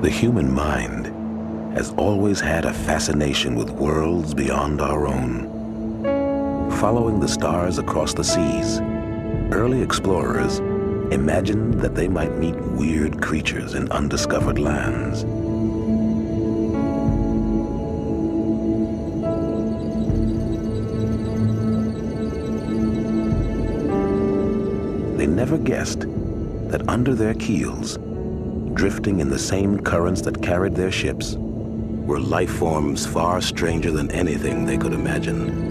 The human mind has always had a fascination with worlds beyond our own. Following the stars across the seas, early explorers imagined that they might meet weird creatures in undiscovered lands. They never guessed that under their keels, drifting in the same currents that carried their ships, were life forms far stranger than anything they could imagine.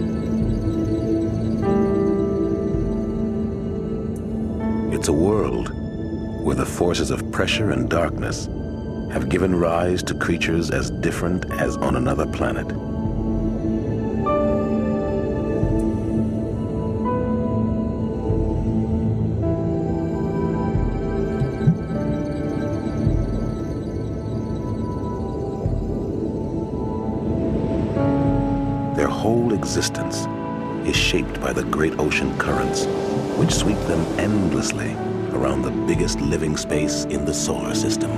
It's a world where the forces of pressure and darkness have given rise to creatures as different as on another planet. Their whole existence is shaped by the great ocean currents, which sweep them endlessly around the biggest living space in the solar system.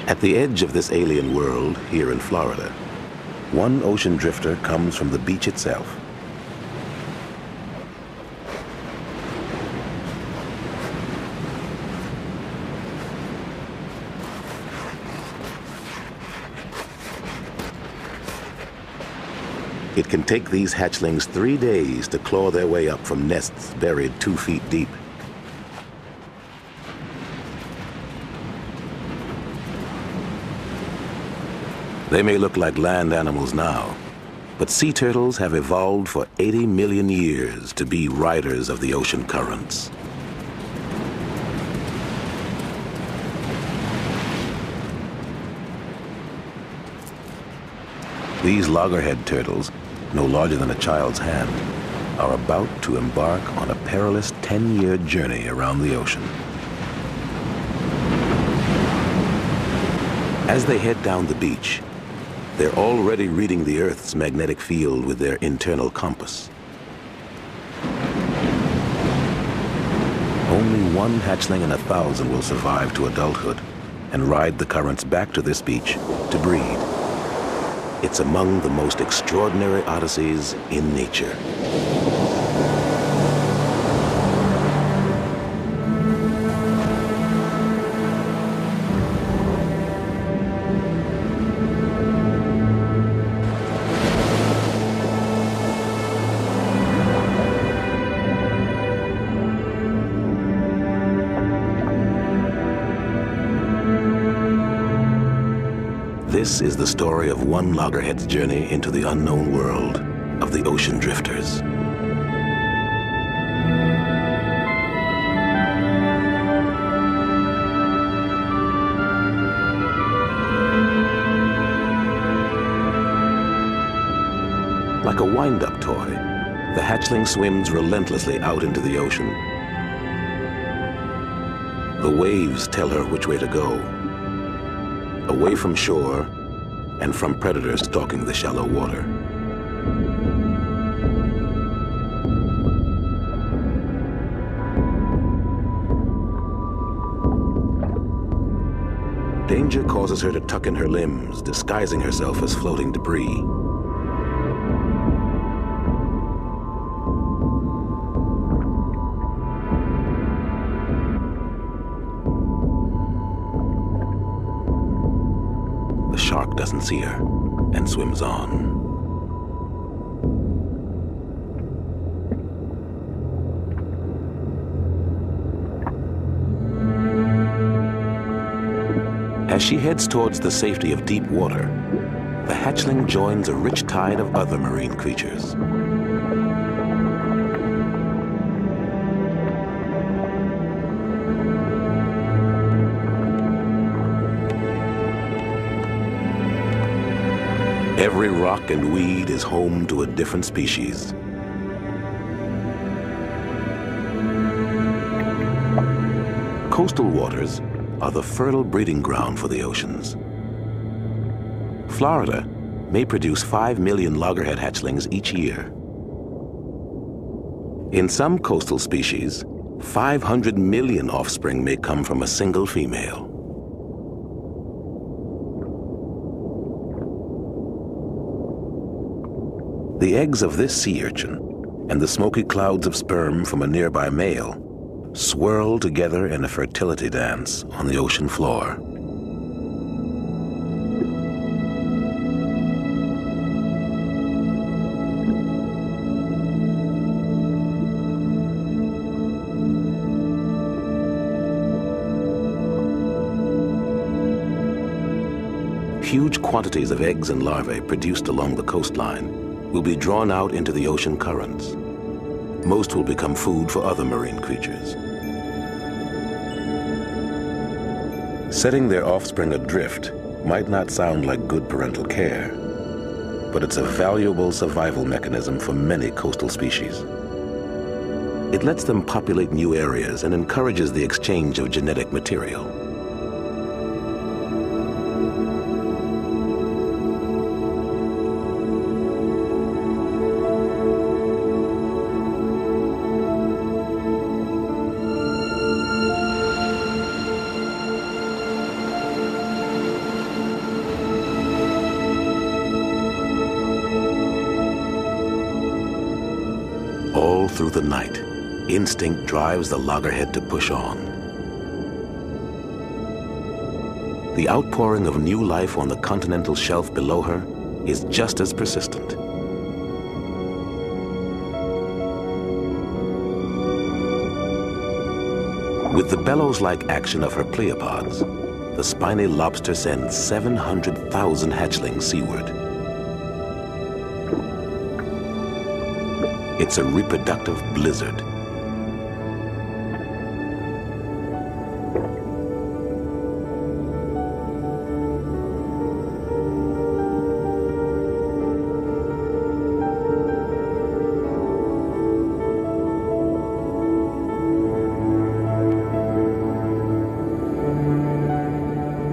At the edge of this alien world, here in Florida, one ocean drifter comes from the beach itself. It can take these hatchlings 3 days to claw their way up from nests buried 2 feet deep. They may look like land animals now, but sea turtles have evolved for 80 million years to be riders of the ocean currents. These loggerhead turtles, no larger than a child's hand, are about to embark on a perilous 10-year journey around the ocean. As they head down the beach, they're already reading the Earth's magnetic field with their internal compass. Only one hatchling in 1,000 will survive to adulthood and ride the currents back to this beach to breed. It's among the most extraordinary odysseys in nature. This is the story of one loggerhead's journey into the unknown world of the ocean drifters. Like a wind-up toy, the hatchling swims relentlessly out into the ocean. The waves tell her which way to go, away from shore and from predators stalking the shallow water. Danger causes her to tuck in her limbs, disguising herself as floating debris. The shark doesn't see her and swims on. As she heads towards the safety of deep water, the hatchling joins a rich tide of other marine creatures. Every rock and weed is home to a different species. coastal waters are the fertile breeding ground for the oceans. Florida may produce 5 million loggerhead hatchlings each year. In some coastal species, 500 million offspring may come from a single female. The eggs of this sea urchin and the smoky clouds of sperm from a nearby male swirl together in a fertility dance on the ocean floor. Huge quantities of eggs and larvae produced along the coastline will be drawn out into the ocean currents. Most will become food for other marine creatures. Setting their offspring adrift might not sound like good parental care, but it's a valuable survival mechanism for many coastal species. It lets them populate new areas and encourages the exchange of genetic material. All through the night, instinct drives the loggerhead to push on. The outpouring of new life on the continental shelf below her is just as persistent. With the bellows-like action of her pleopods, the spiny lobster sends 700,000 hatchlings seaward. It's a reproductive blizzard.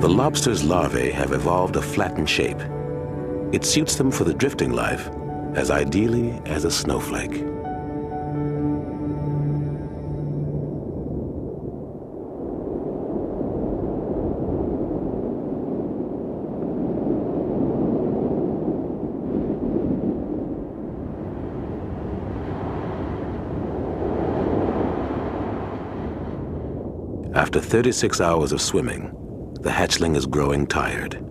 The lobster's larvae have evolved a flattened shape. It suits them for the drifting life as ideally as a snowflake. After 36 hours of swimming, the hatchling is growing tired.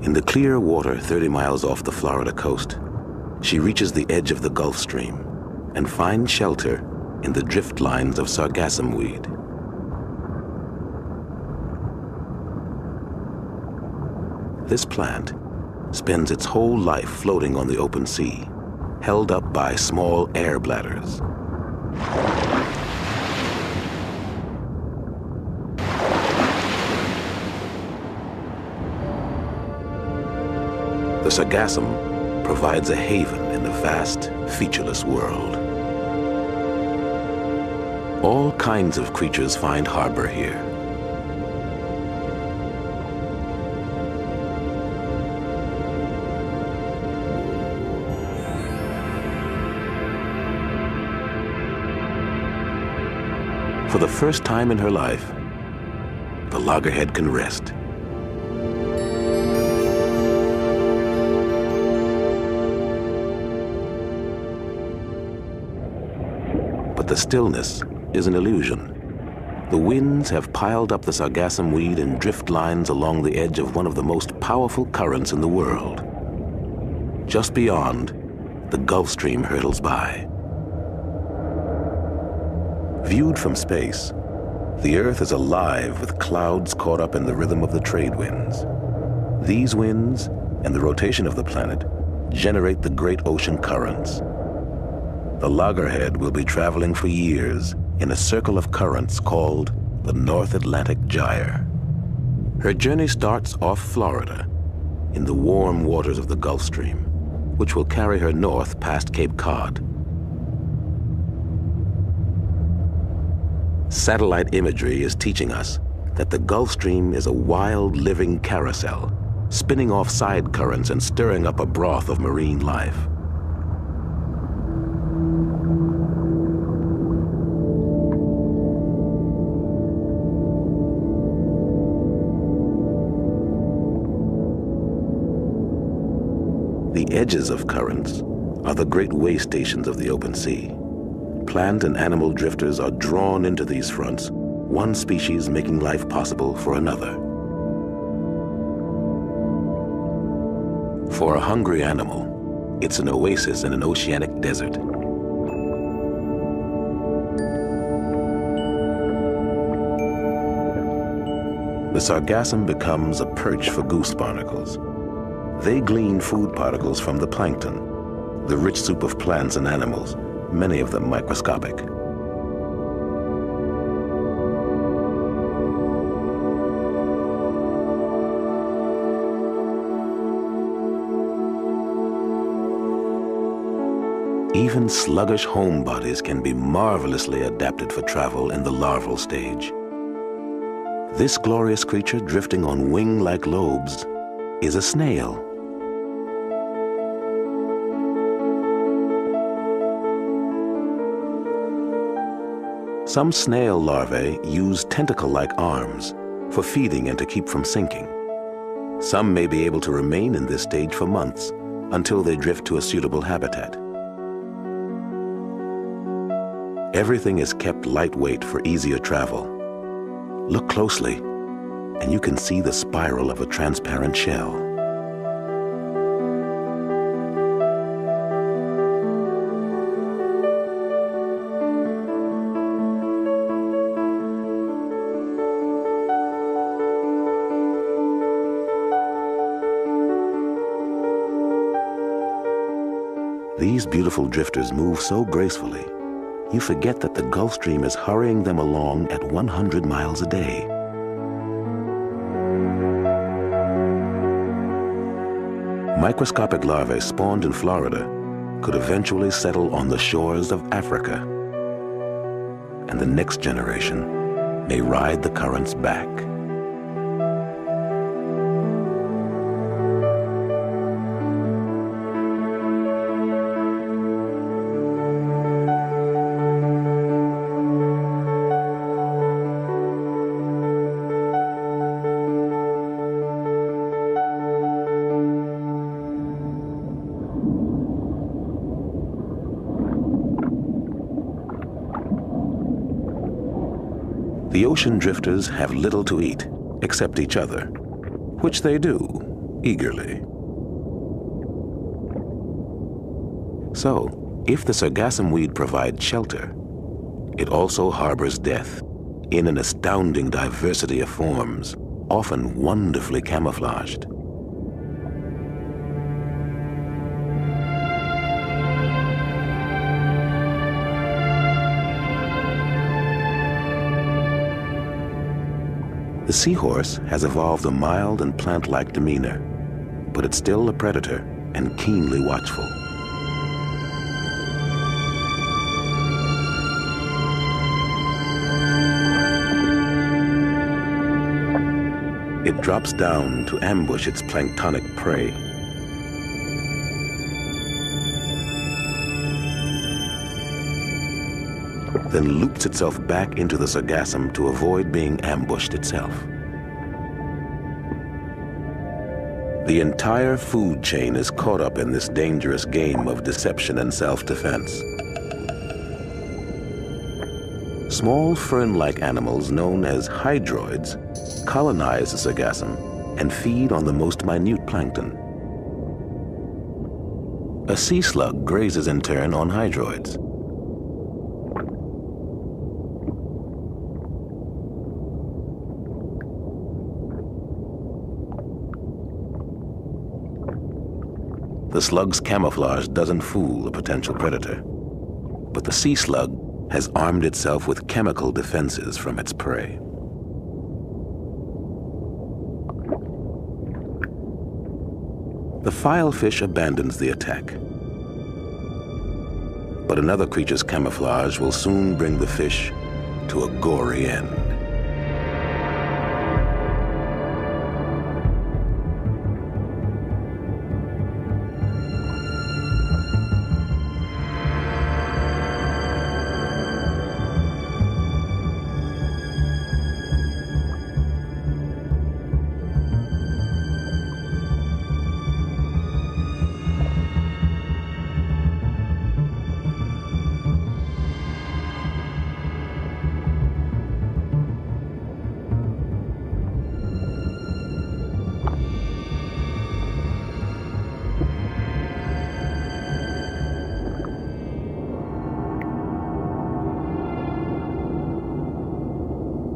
In the clear water 30 miles off the Florida coast, she reaches the edge of the Gulf Stream and finds shelter in the drift lines of sargassum weed. This plant spends its whole life floating on the open sea, held up by small air bladders. The sargassum provides a haven in the vast, featureless world. All kinds of creatures find harbor here. For the first time in her life, the loggerhead can rest. But the stillness is an illusion. The winds have piled up the sargassum weed in drift lines along the edge of one of the most powerful currents in the world. Just beyond, the Gulf Stream hurtles by. Viewed from space, the Earth is alive with clouds caught up in the rhythm of the trade winds. These winds and the rotation of the planet generate the great ocean currents. The loggerhead will be traveling for years in a circle of currents called the North Atlantic Gyre. Her journey starts off Florida in the warm waters of the Gulf Stream, which will carry her north past Cape Cod. Satellite imagery is teaching us that the Gulf Stream is a wild, living carousel, spinning off side currents and stirring up a broth of marine life. The edges of currents are the great way stations of the open sea. Plant and animal drifters are drawn into these fronts, one species making life possible for another. For a hungry animal, it's an oasis in an oceanic desert. The sargassum becomes a perch for goose barnacles. They glean food particles from the plankton, the rich soup of plants and animals, many of them microscopic. Even sluggish homebodies can be marvelously adapted for travel in the larval stage. This glorious creature drifting on wing-like lobes is a snail. Some snail larvae use tentacle-like arms for feeding and to keep from sinking. Some may be able to remain in this stage for months until they drift to a suitable habitat. Everything is kept lightweight for easier travel. Look closely, and you can see the spiral of a transparent shell. These beautiful drifters move so gracefully, you forget that the Gulf Stream is hurrying them along at 100 miles a day. Microscopic larvae spawned in Florida could eventually settle on the shores of Africa, and the next generation may ride the currents back. The ocean drifters have little to eat, except each other, which they do, eagerly. So, if the sargassum weed provides shelter, it also harbors death in an astounding diversity of forms, often wonderfully camouflaged. The seahorse has evolved a mild and plant-like demeanor, but it's still a predator and keenly watchful. It drops down to ambush its planktonic prey. Then loops itself back into the sargassum to avoid being ambushed itself. The entire food chain is caught up in this dangerous game of deception and self-defense. Small fern-like animals known as hydroids colonize the sargassum and feed on the most minute plankton. A sea slug grazes in turn on hydroids. The slug's camouflage doesn't fool a potential predator, but the sea slug has armed itself with chemical defenses from its prey. The filefish abandons the attack, but another creature's camouflage will soon bring the fish to a gory end.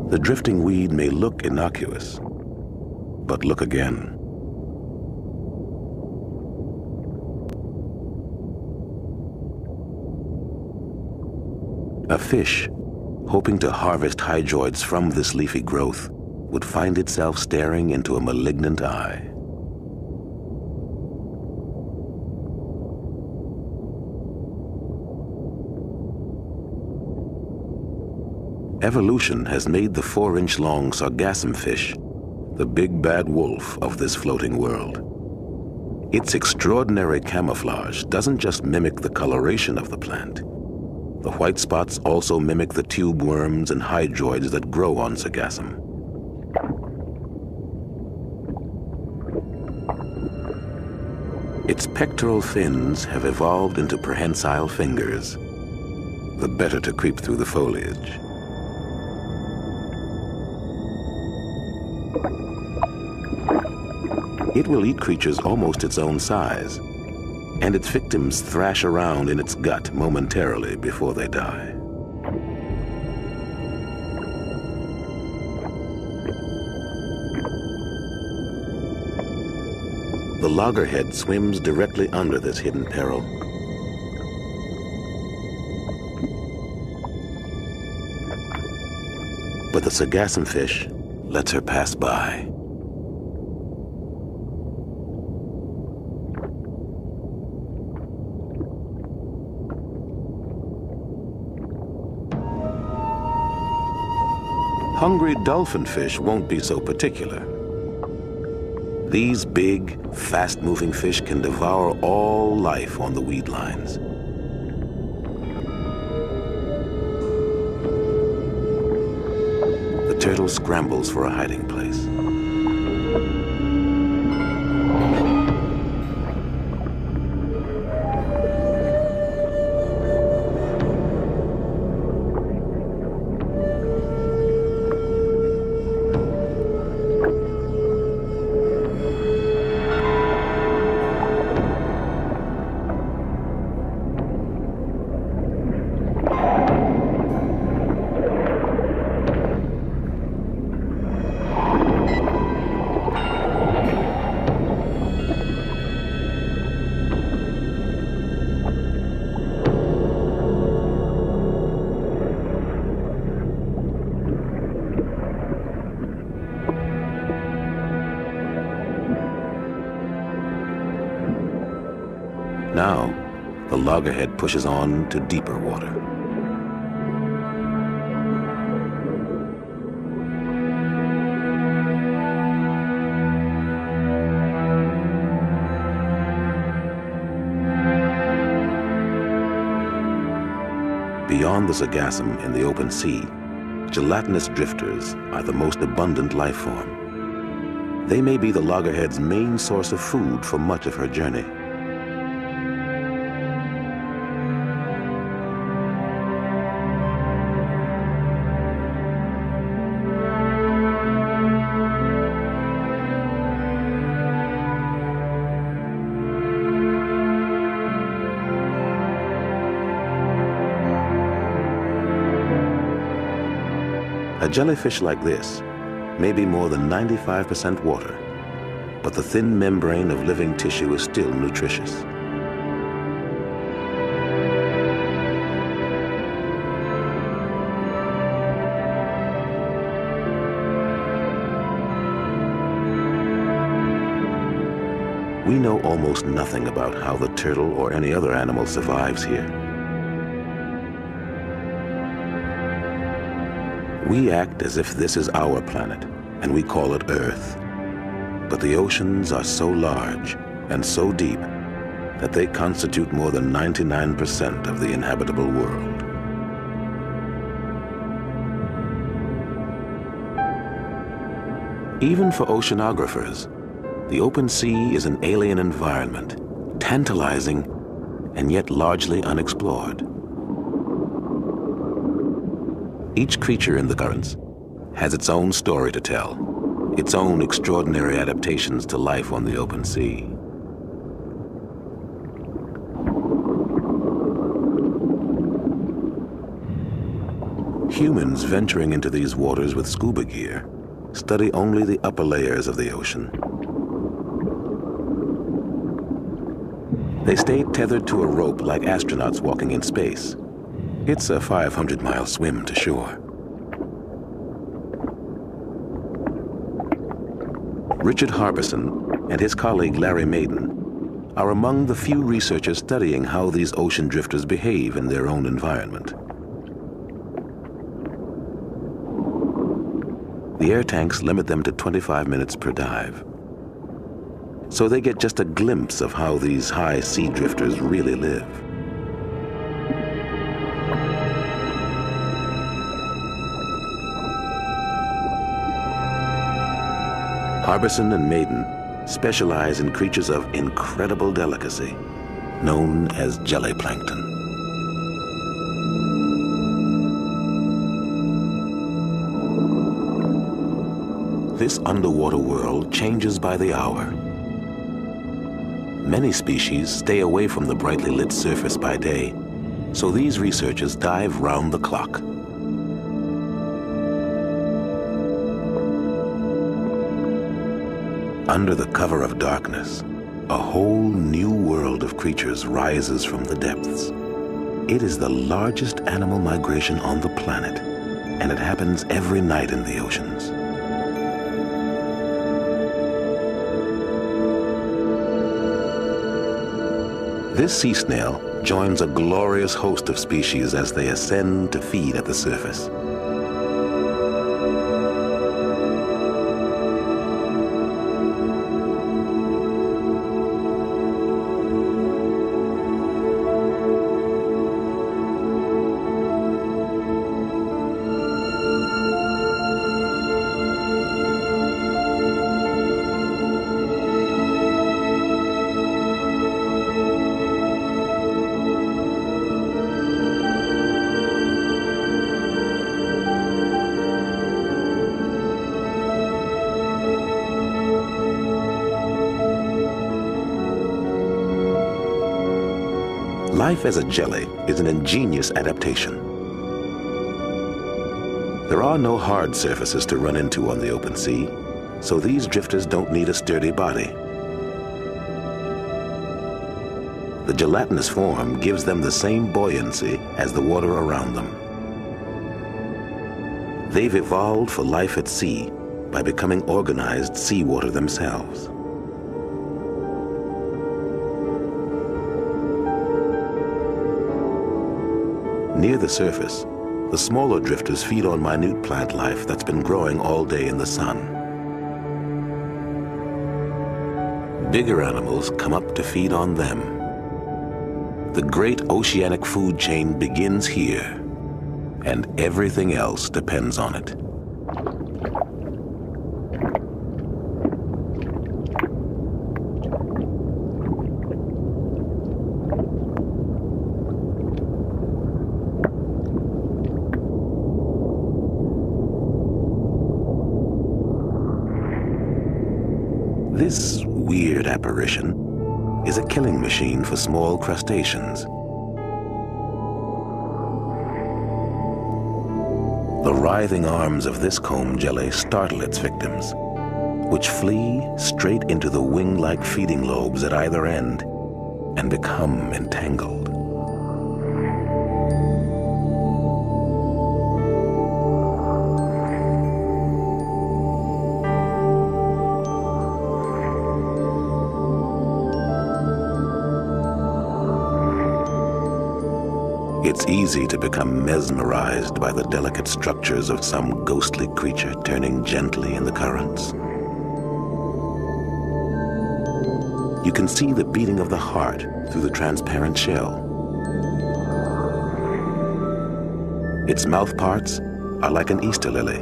The drifting weed may look innocuous, but look again. A fish, hoping to harvest hydroids from this leafy growth, would find itself staring into a malignant eye. Evolution has made the 4-inch-long sargassum fish the big bad wolf of this floating world. Its extraordinary camouflage doesn't just mimic the coloration of the plant. The white spots also mimic the tube worms and hydroids that grow on sargassum. Its pectoral fins have evolved into prehensile fingers, the better to creep through the foliage. It will eat creatures almost its own size, and its victims thrash around in its gut momentarily before they die. The loggerhead swims directly under this hidden peril. But the sargassum fish lets her pass by. Hungry dolphinfish won't be so particular. These big, fast-moving fish can devour all life on the weed lines. The turtle scrambles for a hiding place. Now, the loggerhead pushes on to deeper water. Beyond the sargassum in the open sea, gelatinous drifters are the most abundant life form. They may be the loggerhead's main source of food for much of her journey. A jellyfish like this may be more than 95% water, but the thin membrane of living tissue is still nutritious. We know almost nothing about how the turtle or any other animal survives here. We act as if this is our planet, and we call it Earth. But the oceans are so large and so deep that they constitute more than 99% of the inhabitable world. Even for oceanographers, the open sea is an alien environment, tantalizing and yet largely unexplored. Each creature in the currents has its own story to tell, its own extraordinary adaptations to life on the open sea. Humans venturing into these waters with scuba gear study only the upper layers of the ocean. They stay tethered to a rope like astronauts walking in space. It's a 500-mile swim to shore. Richard Harbison and his colleague Larry Maiden are among the few researchers studying how these ocean drifters behave in their own environment. The air tanks limit them to 25 minutes per dive, so they get just a glimpse of how these high sea drifters really live. Harbison and Maiden specialize in creatures of incredible delicacy, known as jelly plankton. This underwater world changes by the hour. Many species stay away from the brightly lit surface by day, so these researchers dive round the clock. Under the cover of darkness, a whole new world of creatures rises from the depths. It is the largest animal migration on the planet, and it happens every night in the oceans. This sea snail joins a glorious host of species as they ascend to feed at the surface. Life as a jelly is an ingenious adaptation. There are no hard surfaces to run into on the open sea, so these drifters don't need a sturdy body. The gelatinous form gives them the same buoyancy as the water around them. They've evolved for life at sea by becoming organized seawater themselves. Near the surface, the smaller drifters feed on minute plant life that's been growing all day in the sun. Bigger animals come up to feed on them. The great oceanic food chain begins here, and everything else depends on it. This weird apparition is a killing machine for small crustaceans. The writhing arms of this comb jelly startle its victims, which flee straight into the wing-like feeding lobes at either end and become entangled. It's easy to become mesmerized by the delicate structures of some ghostly creature turning gently in the currents. You can see the beating of the heart through the transparent shell. Its mouth parts are like an Easter lily.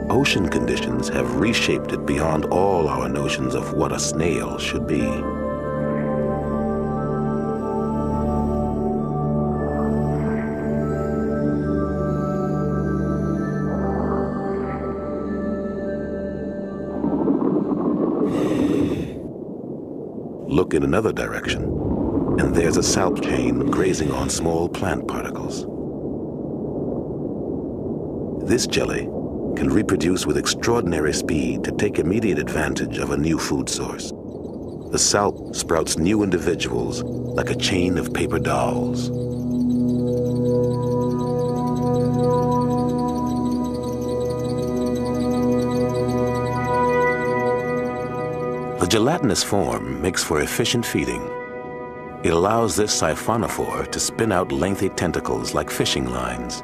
Ocean conditions have reshaped it beyond all our notions of what a snail should be. Look in another direction, and there's a salp chain grazing on small plant particles. This jelly can reproduce with extraordinary speed to take immediate advantage of a new food source. The salp sprouts new individuals like a chain of paper dolls. The gelatinous form makes for efficient feeding. It allows this siphonophore to spin out lengthy tentacles like fishing lines.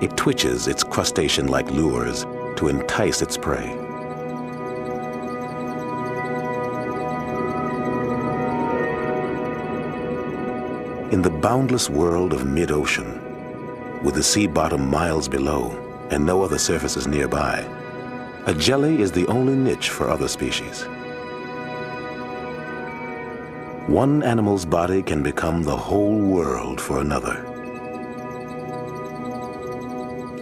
It twitches its crustacean-like lures to entice its prey. In the boundless world of mid-ocean, with the sea bottom miles below and no other surfaces nearby, a jelly is the only niche for other species. One animal's body can become the whole world for another.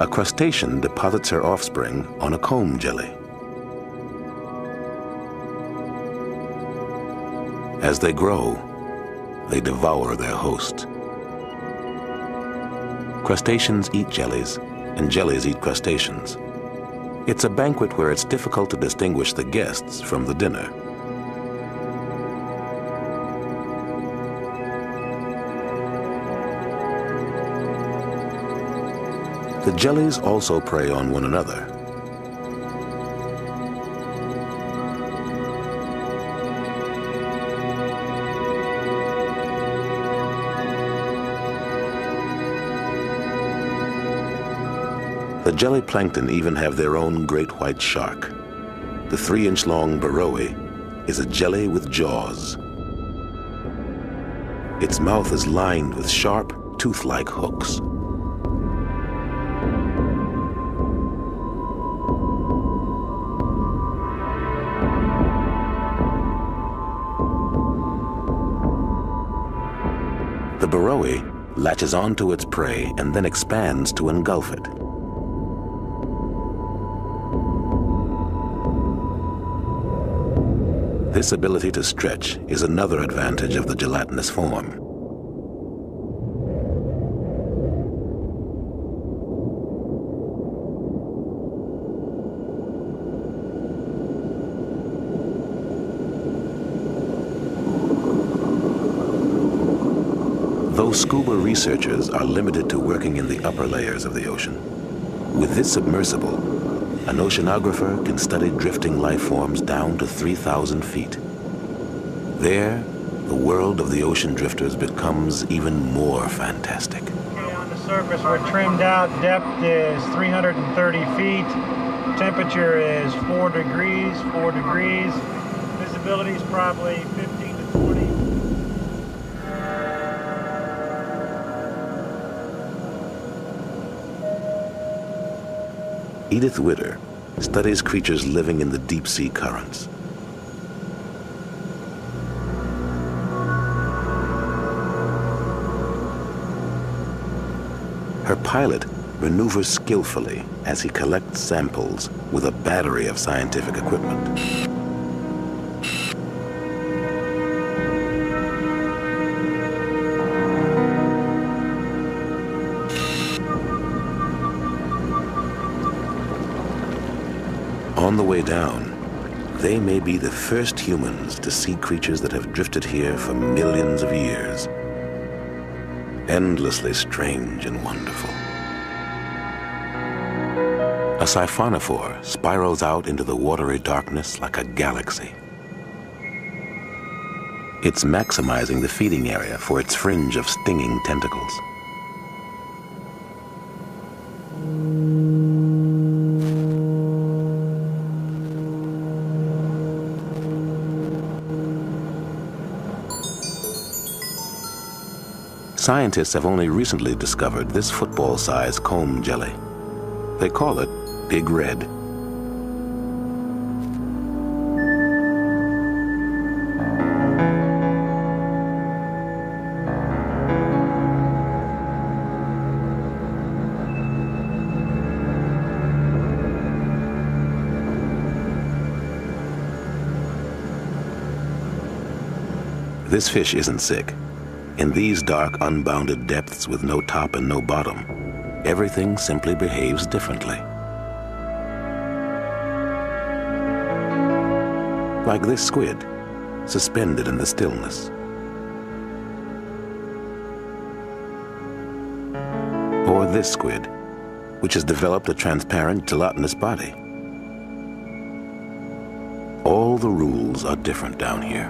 A crustacean deposits her offspring on a comb jelly. As they grow, they devour their host. Crustaceans eat jellies, and jellies eat crustaceans. It's a banquet where it's difficult to distinguish the guests from the dinner. The jellies also prey on one another. The jelly plankton even have their own great white shark. The 3-inch-long burrowee is a jelly with jaws. Its mouth is lined with sharp, tooth-like hooks. The burrowee latches onto its prey and then expands to engulf it. This ability to stretch is another advantage of the gelatinous form. Though scuba researchers are limited to working in the upper layers of the ocean, with this submersible, an oceanographer can study drifting life forms down to 3,000 feet. There, the world of the ocean drifters becomes even more fantastic. Okay, on the surface we're trimmed out. Depth is 330 feet. Temperature is 4 degrees. Visibility is probably 15 to 20. Edith Witter studies creatures living in the deep sea currents. Her pilot maneuvers skillfully as he collects samples with a battery of scientific equipment. On the way down, they may be the first humans to see creatures that have drifted here for millions of years. Endlessly strange and wonderful. A siphonophore spirals out into the watery darkness like a galaxy. It's maximizing the feeding area for its fringe of stinging tentacles. Scientists have only recently discovered this football-sized comb jelly. They call it Big Red. This fish isn't sick. In these dark, unbounded depths with no top and no bottom, everything simply behaves differently. Like this squid, suspended in the stillness. Or this squid, which has developed a transparent, gelatinous body. All the rules are different down here.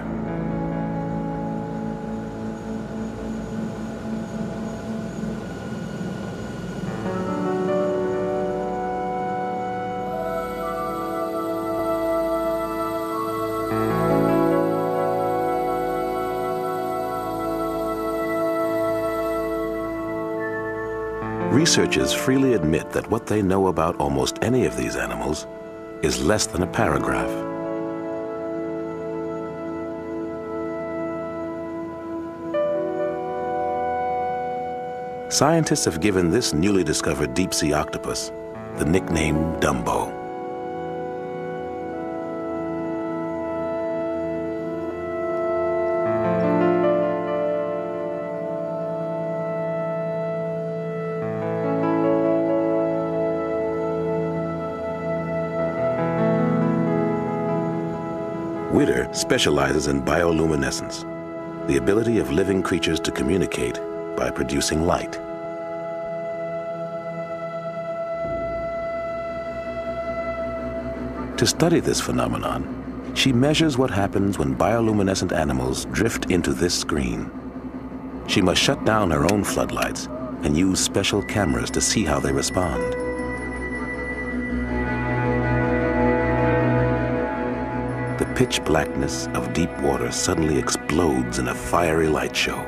Researchers freely admit that what they know about almost any of these animals is less than a paragraph. Scientists have given this newly discovered deep-sea octopus the nickname Dumbo. Witter specializes in bioluminescence, the ability of living creatures to communicate by producing light. To study this phenomenon, she measures what happens when bioluminescent animals drift into this screen. She must shut down her own floodlights and use special cameras to see how they respond. The pitch blackness of deep water suddenly explodes in a fiery light show.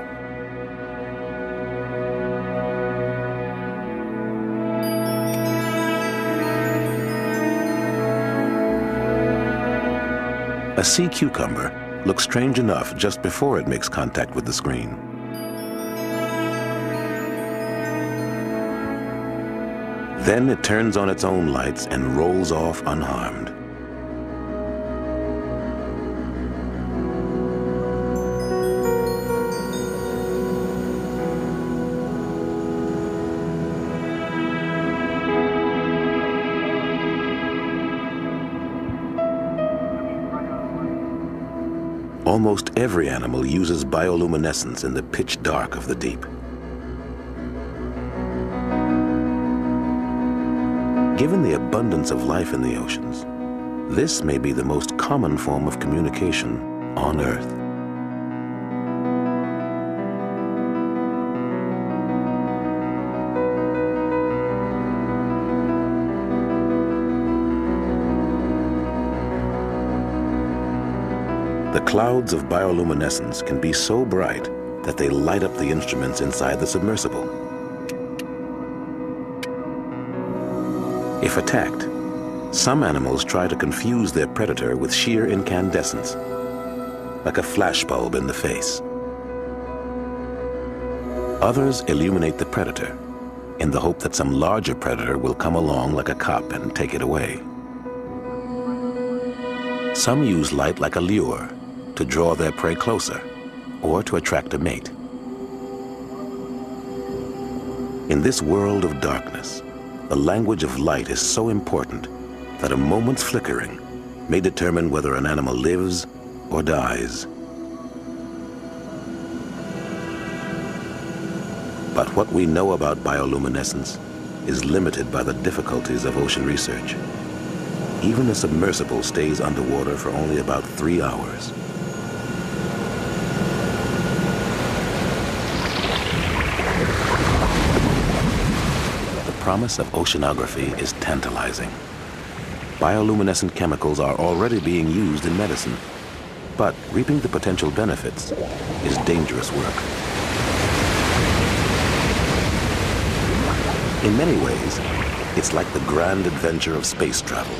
A sea cucumber looks strange enough just before it makes contact with the screen. Then it turns on its own lights and rolls off unharmed. Almost every animal uses bioluminescence in the pitch dark of the deep. Given the abundance of life in the oceans, this may be the most common form of communication on Earth. The clouds of bioluminescence can be so bright that they light up the instruments inside the submersible. If attacked, some animals try to confuse their predator with sheer incandescence, like a flashbulb in the face. Others illuminate the predator in the hope that some larger predator will come along like a cop and take it away. Some use light like a lure to draw their prey closer or to attract a mate. In this world of darkness, the language of light is so important that a moment's flickering may determine whether an animal lives or dies. But what we know about bioluminescence is limited by the difficulties of ocean research. Even a submersible stays underwater for only about 3 hours. promise of oceanography is tantalizing. Bioluminescent chemicals are already being used in medicine, but reaping the potential benefits is dangerous work. In many ways, it's like the grand adventure of space travel.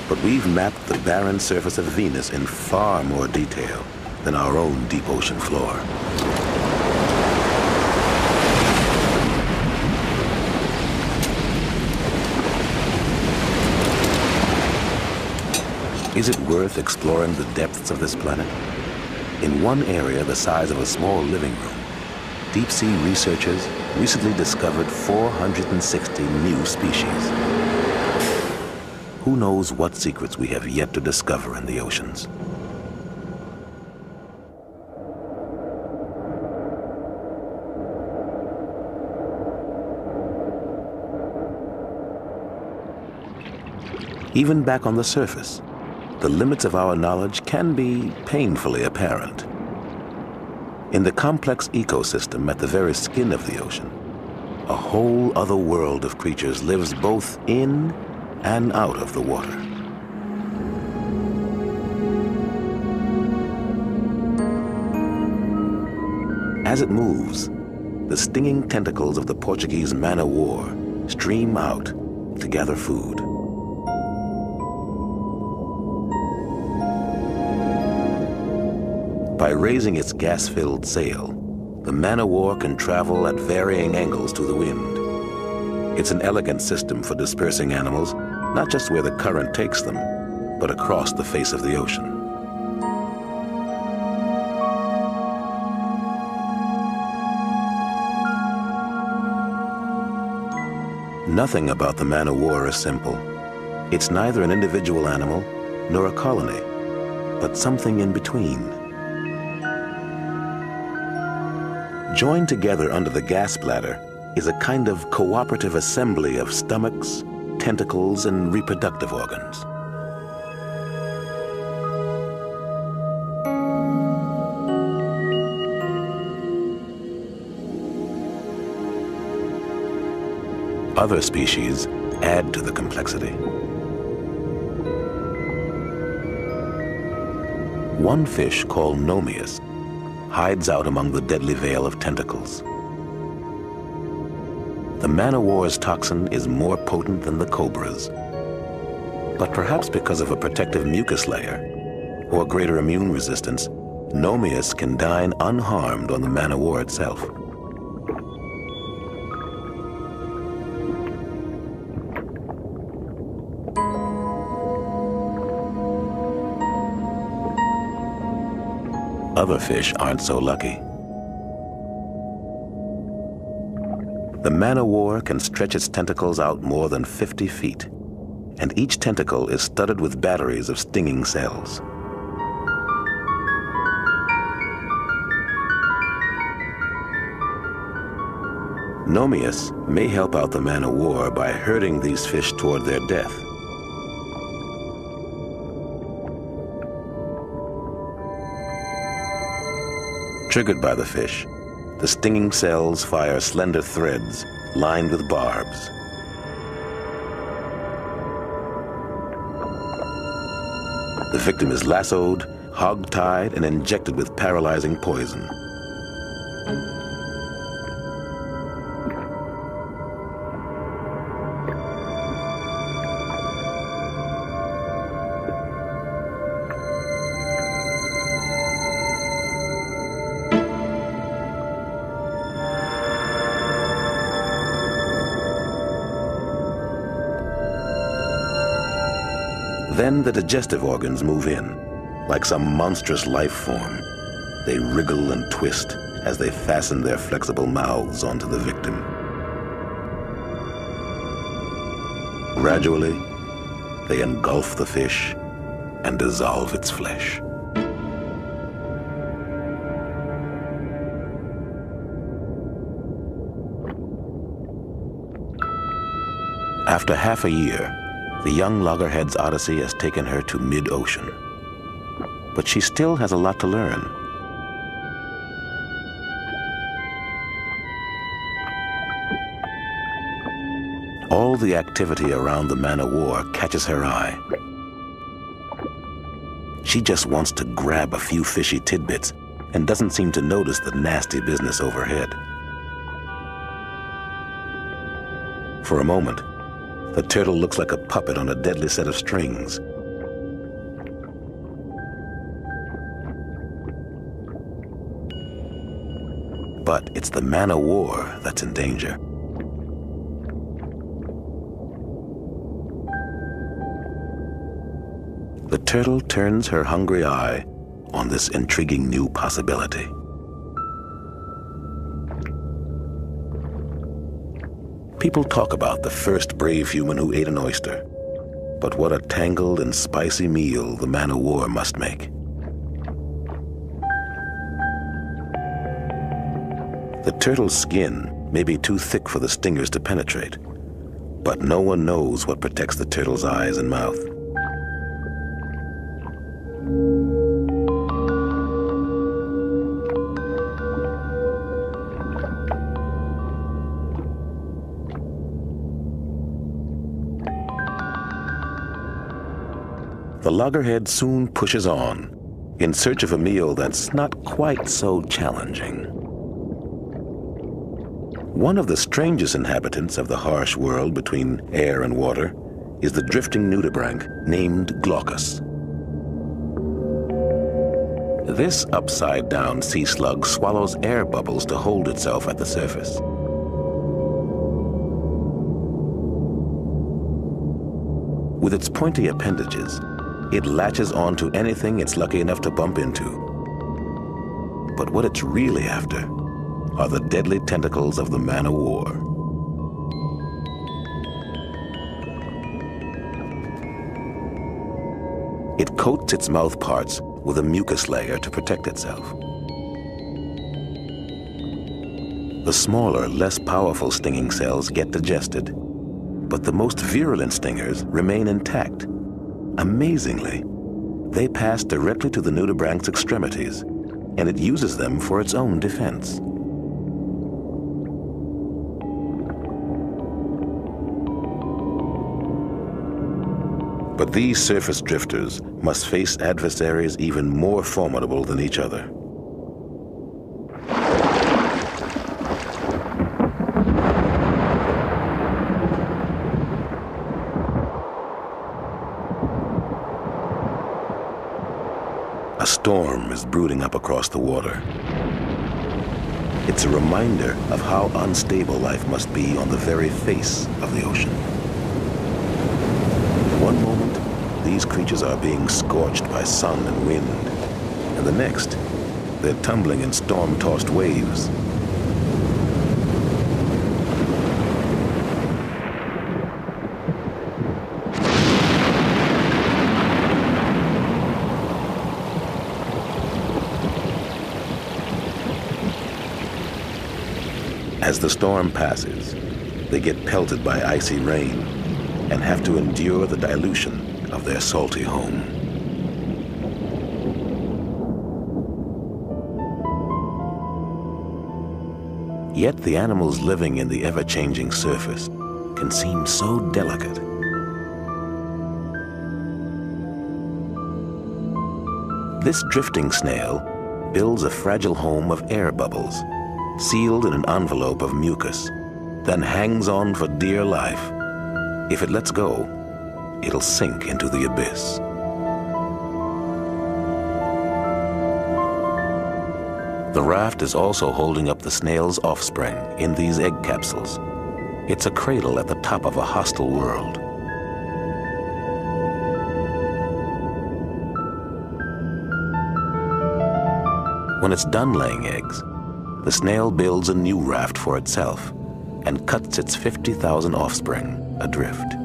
But we've mapped the barren surface of Venus in far more detail than our own deep ocean floor. Is it worth exploring the depths of this planet? In one area the size of a small living room, deep-sea researchers recently discovered 460 new species. Who knows what secrets we have yet to discover in the oceans? Even back on the surface, the limits of our knowledge can be painfully apparent. In the complex ecosystem at the very skin of the ocean, a whole other world of creatures lives both in and out of the water. As it moves, the stinging tentacles of the Portuguese man-o-war stream out to gather food. By raising its gas-filled sail, the man-o-war can travel at varying angles to the wind. It's an elegant system for dispersing animals, not just where the current takes them, but across the face of the ocean. Nothing about the man-o-war is simple. It's neither an individual animal nor a colony, but something in between. Joined together under the gas bladder is a kind of cooperative assembly of stomachs, tentacles, and reproductive organs. Other species add to the complexity. One fish called Nomius hides out among the deadly veil of tentacles. The man-o-war's toxin is more potent than the cobra's. But perhaps because of a protective mucus layer or greater immune resistance, Nomius can dine unharmed on the man-o-war itself. Other fish aren't so lucky. The man-o-war can stretch its tentacles out more than 50 feet, and each tentacle is studded with batteries of stinging cells. Nomius may help out the man-o-war by herding these fish toward their death. Triggered by the fish, the stinging cells fire slender threads lined with barbs. The victim is lassoed, hog-tied, and injected with paralyzing poison. Then the digestive organs move in, like some monstrous life form. They wriggle and twist as they fasten their flexible mouths onto the victim. Gradually, they engulf the fish and dissolve its flesh. After half a year, the young loggerhead's odyssey has taken her to mid-ocean. But she still has a lot to learn. All the activity around the man-o-war catches her eye. She just wants to grab a few fishy tidbits and doesn't seem to notice the nasty business overhead. For a moment, the turtle looks like a puppet on a deadly set of strings. But it's the man-o-war that's in danger. The turtle turns her hungry eye on this intriguing new possibility. People talk about the first brave human who ate an oyster, but what a tangled and spicy meal the man-o-war must make. The turtle's skin may be too thick for the stingers to penetrate, but no one knows what protects the turtle's eyes and mouth. The loggerhead soon pushes on, in search of a meal that's not quite so challenging. One of the strangest inhabitants of the harsh world between air and water is the drifting nudibranch named Glaucus. This upside-down sea slug swallows air bubbles to hold itself at the surface. With its pointy appendages, it latches onto anything it's lucky enough to bump into. But what it's really after are the deadly tentacles of the man-o-war. It coats its mouth parts with a mucus layer to protect itself. The smaller, less powerful stinging cells get digested, but the most virulent stingers remain intact. Amazingly, they pass directly to the nudibranch's extremities, and it uses them for its own defense. But these surface drifters must face adversaries even more formidable than each other. A storm is brooding up across the water. It's a reminder of how unstable life must be on the very face of the ocean. One moment, these creatures are being scorched by sun and wind, and the next, they're tumbling in storm-tossed waves. As the storm passes, they get pelted by icy rain and have to endure the dilution of their salty home. Yet the animals living in the ever-changing surface can seem so delicate. This drifting snail builds a fragile home of air bubbles, sealed in an envelope of mucus, then hangs on for dear life. If it lets go, it'll sink into the abyss. The raft is also holding up the snail's offspring in these egg capsules. It's a cradle at the top of a hostile world. When it's done laying eggs, the snail builds a new raft for itself and cuts its 50,000 offspring adrift.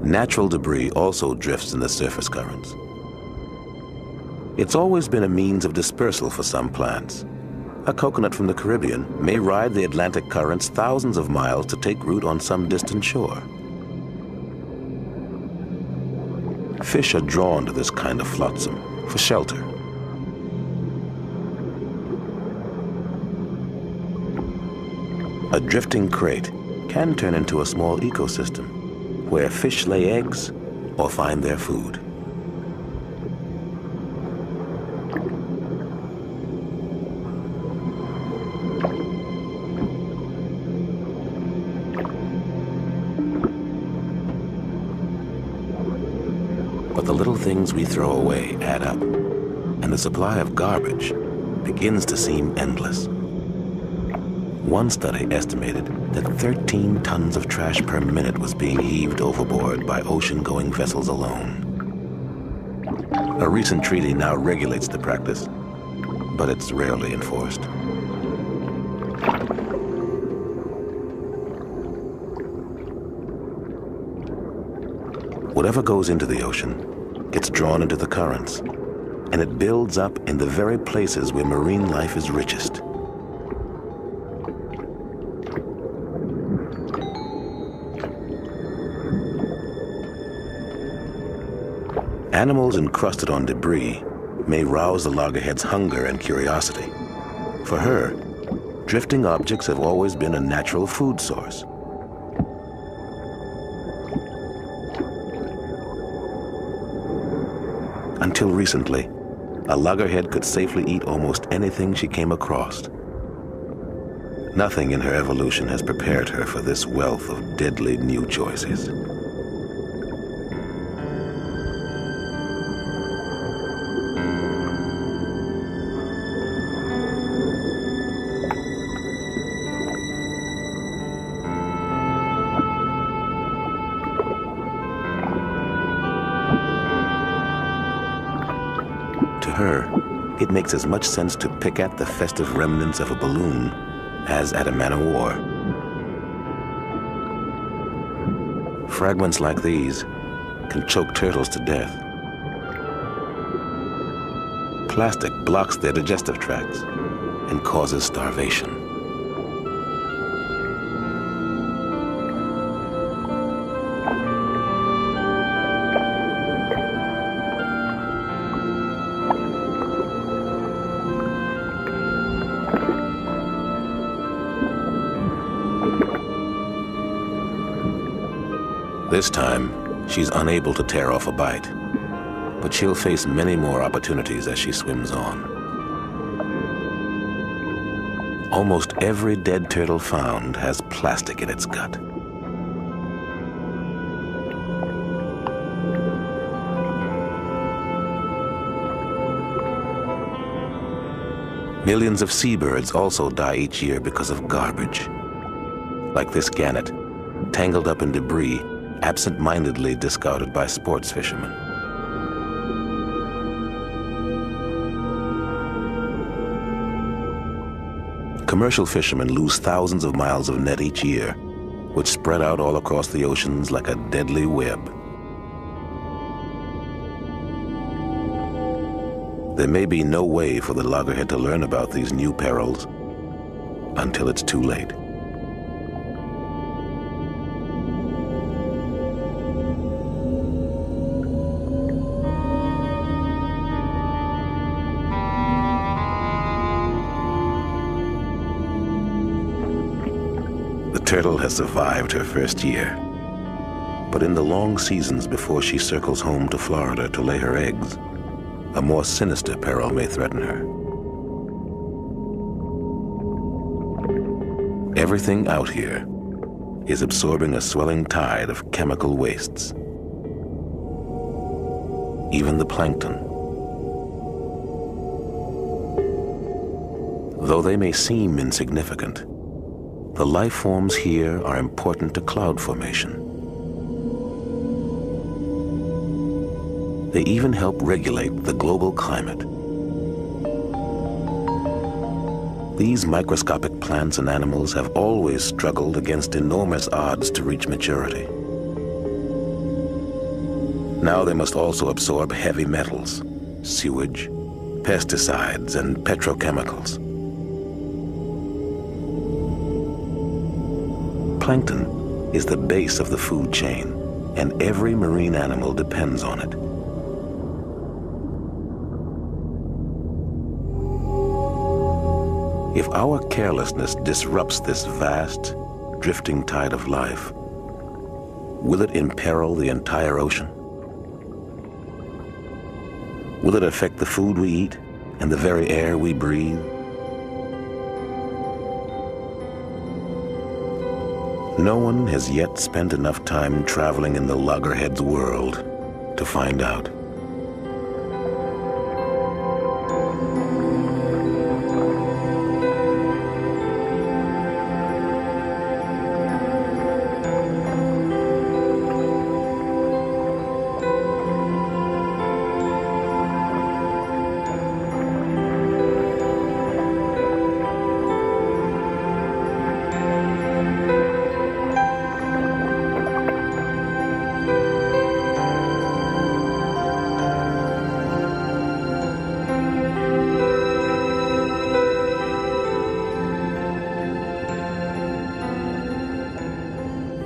Natural debris also drifts in the surface currents. It's always been a means of dispersal for some plants. A coconut from the Caribbean may ride the Atlantic currents thousands of miles to take root on some distant shore. Fish are drawn to this kind of flotsam for shelter. A drifting crate can turn into a small ecosystem where fish lay eggs or find their food. But the little things we throw away add up, and the supply of garbage begins to seem endless. One study estimated that 13 tons of trash per minute was being heaved overboard by ocean-going vessels alone. A recent treaty now regulates the practice, but it's rarely enforced. Whatever goes into the ocean gets drawn into the currents, and it builds up in the very places where marine life is richest. Animals encrusted on debris may rouse the loggerhead's hunger and curiosity. For her, drifting objects have always been a natural food source. Until recently, a loggerhead could safely eat almost anything she came across. Nothing in her evolution has prepared her for this wealth of deadly new choices. To her, it makes as much sense to pick at the festive remnants of a balloon as at a man of war. Fragments like these can choke turtles to death. Plastic blocks their digestive tracts and causes starvation. This time, she's unable to tear off a bite, but she'll face many more opportunities as she swims on. Almost every dead turtle found has plastic in its gut. Millions of seabirds also die each year because of garbage. Like this gannet, tangled up in debris, absent-mindedly discarded by sports fishermen. Commercial fishermen lose thousands of miles of net each year, which spread out all across the oceans like a deadly web. There may be no way for the loggerhead to learn about these new perils until it's too late. The turtle has survived her first year, but in the long seasons before she circles home to Florida to lay her eggs, a more sinister peril may threaten her. Everything out here is absorbing a swelling tide of chemical wastes. Even the plankton. Though they may seem insignificant, the life forms here are important to cloud formation. They even help regulate the global climate. These microscopic plants and animals have always struggled against enormous odds to reach maturity. Now they must also absorb heavy metals, sewage, pesticides, and petrochemicals. Plankton is the base of the food chain, and every marine animal depends on it. If our carelessness disrupts this vast, drifting tide of life, will it imperil the entire ocean? Will it affect the food we eat and the very air we breathe? No one has yet spent enough time traveling in the loggerhead's world to find out.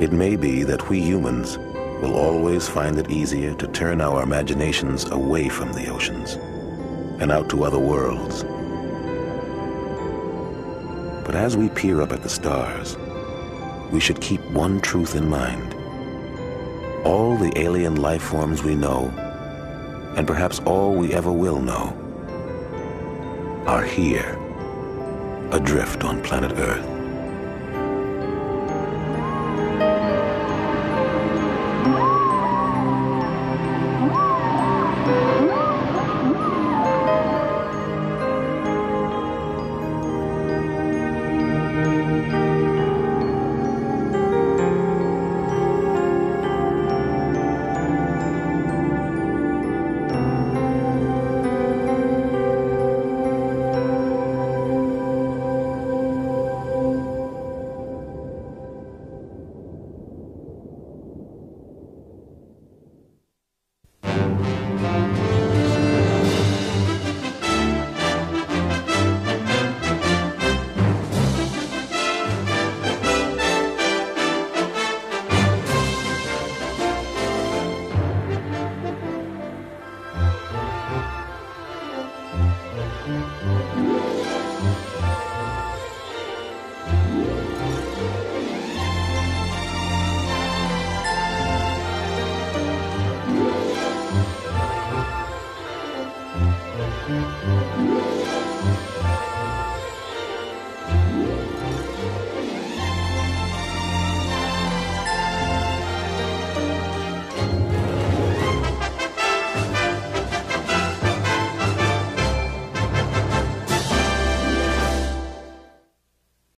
It may be that we humans will always find it easier to turn our imaginations away from the oceans and out to other worlds. But as we peer up at the stars, we should keep one truth in mind. All the alien life forms we know, and perhaps all we ever will know, are here, adrift on planet Earth.